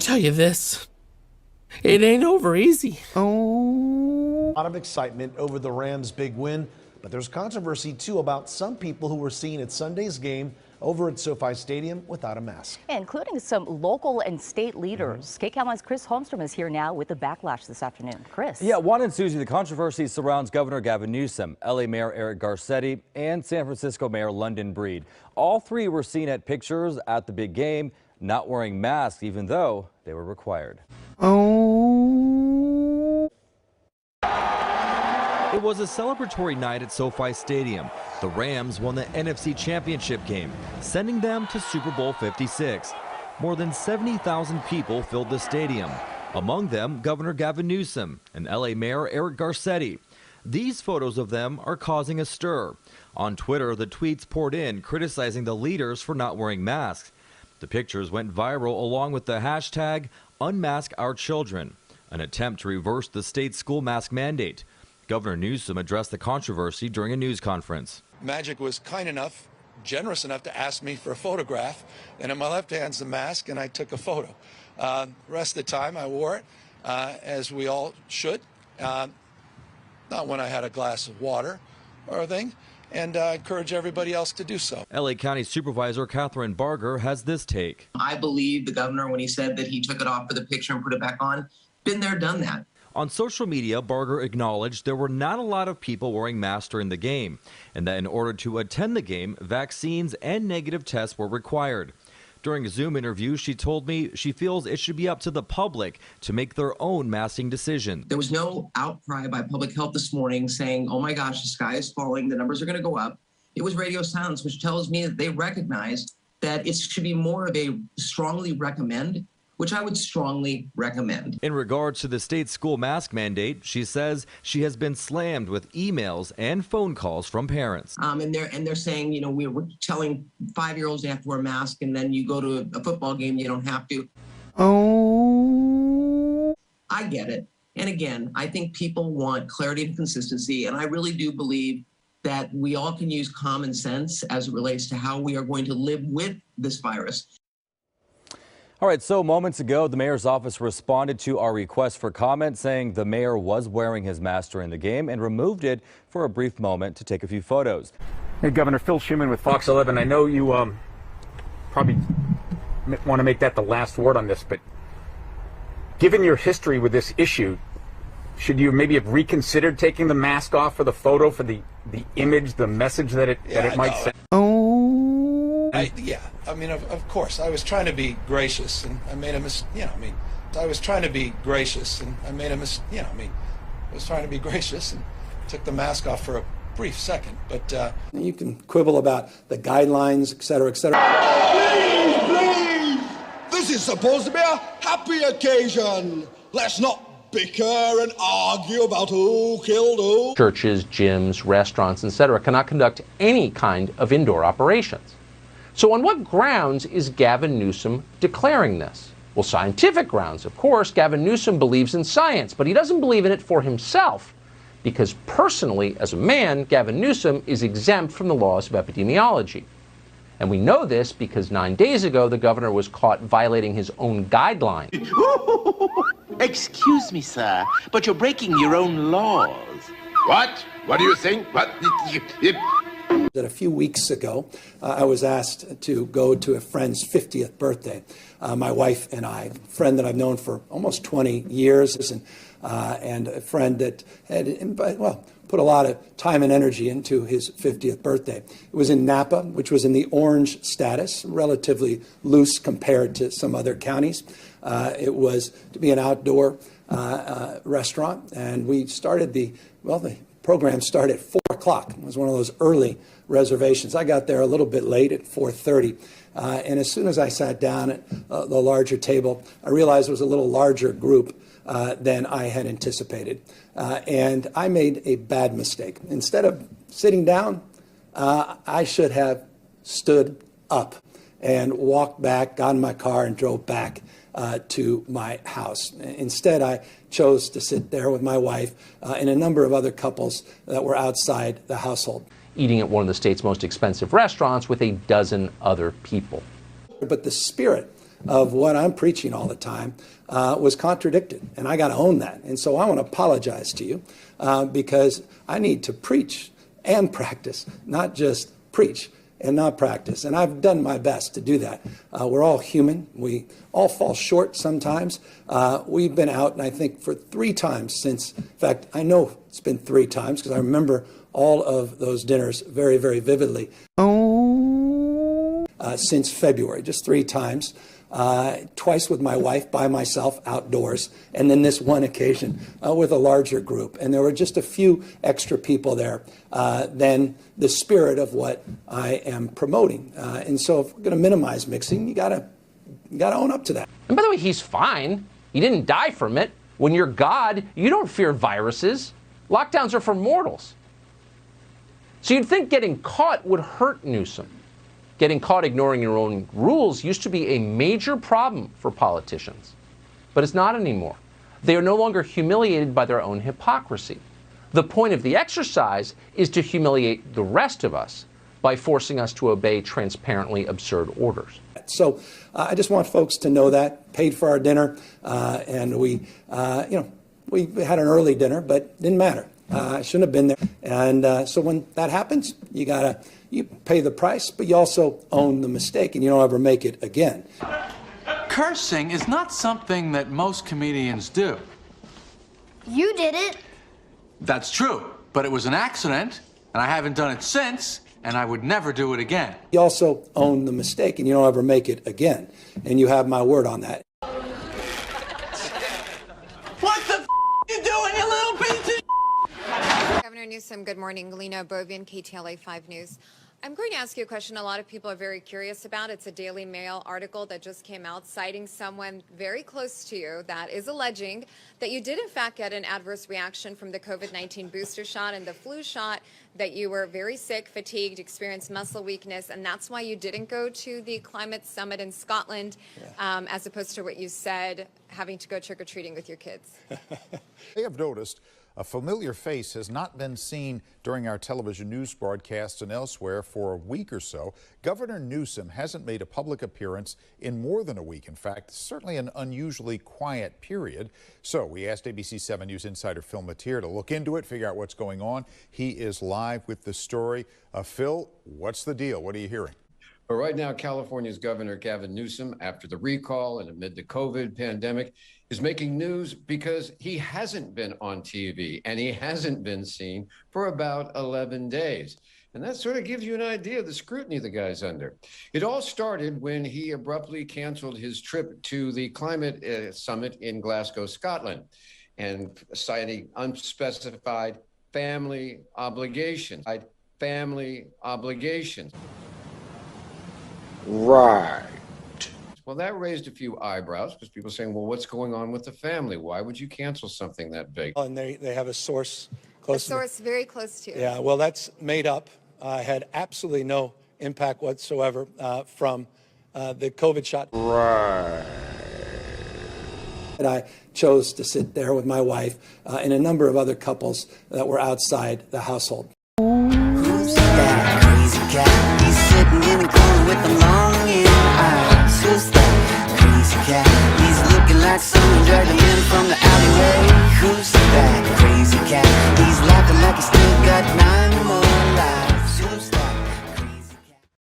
tell you this, it ain't over easy. Oh. A lot of excitement over the Rams' big win, but there's controversy too about some people who were seen at Sunday's game over at SoFi Stadium without a mask. Including some local and state leaders. KCAL9's Chris Holmstrom is here now with the backlash this afternoon. Chris. Yeah, Juan and Susie, the controversy surrounds Governor Gavin Newsom, LA Mayor Eric Garcetti, and San Francisco Mayor London Breed. All three were seen at pictures at the big game, not wearing masks, even though they were required. Oh. It was a celebratory night at SoFi Stadium. The Rams won the NFC Championship game, sending them to Super Bowl 56. More than 70,000 people filled the stadium, among them Governor Gavin Newsom and LA Mayor Eric Garcetti. These photos of them are causing a stir. On Twitter, the tweets poured in criticizing the leaders for not wearing masks. The pictures went viral along with the hashtag #UnmaskOurChildren, an attempt to reverse the state's school mask mandate. Governor Newsom addressed the controversy during a news conference. Magic was kind enough, generous enough to ask me for a photograph, and in my left hand's the mask, and I took a photo. The rest of the time I wore it, as we all should, not when I had a glass of water or a thing, and I encourage everybody else to do so. LA County Supervisor Catherine Barger has this take. I believe the governor when he said that he took it off for the picture and put it back on. Been there, done that. On social media, Barger acknowledged there were not a lot of people wearing masks during the game, and that in order to attend the game, vaccines and negative tests were required. During a Zoom interview, she told me she feels it should be up to the public to make their own masking decision. There was no outcry by public health this morning saying, oh my gosh, the sky is falling, the numbers are going to go up. It was radio silence, which tells me that they recognize that it should be more of a strongly recommend, which I would strongly recommend. In regards to the state school mask mandate, she says she has been slammed with emails and phone calls from parents. And they're saying, you know, we're telling 5-year-olds they have to wear a mask, and then you go to a football game, you don't have to. Oh. I get it. And again, I think people want clarity and consistency, and I really do believe that we all can use common sense as it relates to how we are going to live with this virus. All right, so moments ago, the mayor's office responded to our request for comment, saying the mayor was wearing his mask during the game and removed it for a brief moment to take a few photos. Hey, Governor, Phil Schuman with Fox 11. I know you probably want to make that the last word on this, but given your history with this issue, should you maybe have reconsidered taking the mask off for the photo, for the image, the message that it might send? Yeah, I mean, of course, I was trying to be gracious, and I made a I was trying to be gracious, and I made a I was trying to be gracious and took the mask off for a brief second, but... You can quibble about the guidelines, et cetera, et cetera. Please! This is supposed to be a happy occasion. Let's not bicker and argue about who killed who. Churches, gyms, restaurants, etc. cannot conduct any kind of indoor operations. So on what grounds is Gavin Newsom declaring this? Well, scientific grounds, of course. Gavin Newsom believes in science, but he doesn't believe in it for himself, because personally, as a man, Gavin Newsom is exempt from the laws of epidemiology. And we know this because 9 days ago, the governor was caught violating his own guidelines. Excuse me, sir, but you're breaking your own laws. What? What do you think? What? That a few weeks ago, I was asked to go to a friend's 50th birthday. My wife and I, a friend that I've known for almost 20 years, and a friend that had, put a lot of time and energy into his 50th birthday. It was in Napa, which was in the orange status, relatively loose compared to some other counties. It was to be an outdoor restaurant, and we started the program started at 4 o'clock. It was one of those early reservations. I got there a little bit late at 4:30, and as soon as I sat down at the larger table, I realized it was a little larger group than I had anticipated, and I made a bad mistake. Instead of sitting down, I should have stood up and walked back, got in my car, and drove back to my house. Instead, I chose to sit there with my wife and a number of other couples that were outside the household. Eating at one of the state's most expensive restaurants with a dozen other people. But the spirit of what I'm preaching all the time was contradicted, and I got to own that. And so I want to apologize to you because I need to preach and practice, not just preach and not practice. And I've done my best to do that. We're all human. We all fall short sometimes. We've been out, and I think for 3 times since, in fact, I know it's been 3 times because I remember all of those dinners very, very vividly. Since February, just 3 times. Twice with my wife, by myself, outdoors, and then this one occasion with a larger group. And there were just a few extra people there than the spirit of what I am promoting. And so if we're going to minimize mixing, you gotta own up to that. And by the way, he's fine. He didn't die from it. When you're God, you don't fear viruses. Lockdowns are for mortals. So you'd think getting caught would hurt Newsom. Getting caught ignoring your own rules used to be a major problem for politicians. But it's not anymore. They are no longer humiliated by their own hypocrisy. The point of the exercise is to humiliate the rest of us by forcing us to obey transparently absurd orders. So I just want folks to know that. Paid for our dinner, and we had an early dinner, but didn't matter. I shouldn't have been there. And so when that happens, you pay the price, but you also own the mistake, and you don't ever make it again. Cursing is not something that most comedians do. You did it. That's true, but it was an accident, and I haven't done it since, and I would never do it again. You also own the mistake, and you don't ever make it again. And you have my word on that. What the f you doing, you little piece of Governor Newsom, good morning. Galina Bovian, KTLA 5 News. I'm going to ask you a question a lot of people are very curious about. It's a Daily Mail article that just came out citing someone very close to you that is alleging that you did in fact get an adverse reaction from the COVID-19 booster shot and the flu shot, that you were very sick, fatigued, experienced muscle weakness, and that's why you didn't go to the climate summit in Scotland, as opposed to what you said, having to go trick-or-treating with your kids. They have noticed a familiar face has not been seen during our television news broadcasts and elsewhere for a week or so. Governor Newsom hasn't made a public appearance in more than a week. In fact, certainly an unusually quiet period. So we asked ABC 7 News insider Phil Matier to look into it, figure out what's going on. He is live with the story. Phil, what's the deal? What are you hearing? But right now, California's Governor Gavin Newsom, after the recall and amid the COVID pandemic, is making news because he hasn't been on TV and he hasn't been seen for about 11 days. And that sort of gives you an idea of the scrutiny the guy's under. It all started when he abruptly canceled his trip to the climate summit in Glasgow, Scotland, and citing unspecified family obligations. Right. Well, that raised a few eyebrows because people are saying, well, what's going on with the family? Why would you cancel something that big? And they have a source close to me. A source very close to you. Yeah, well, that's made up. I had absolutely no impact whatsoever from the COVID shot. Right. And I chose to sit there with my wife and a number of other couples that were outside the household. Who's that crazy cat?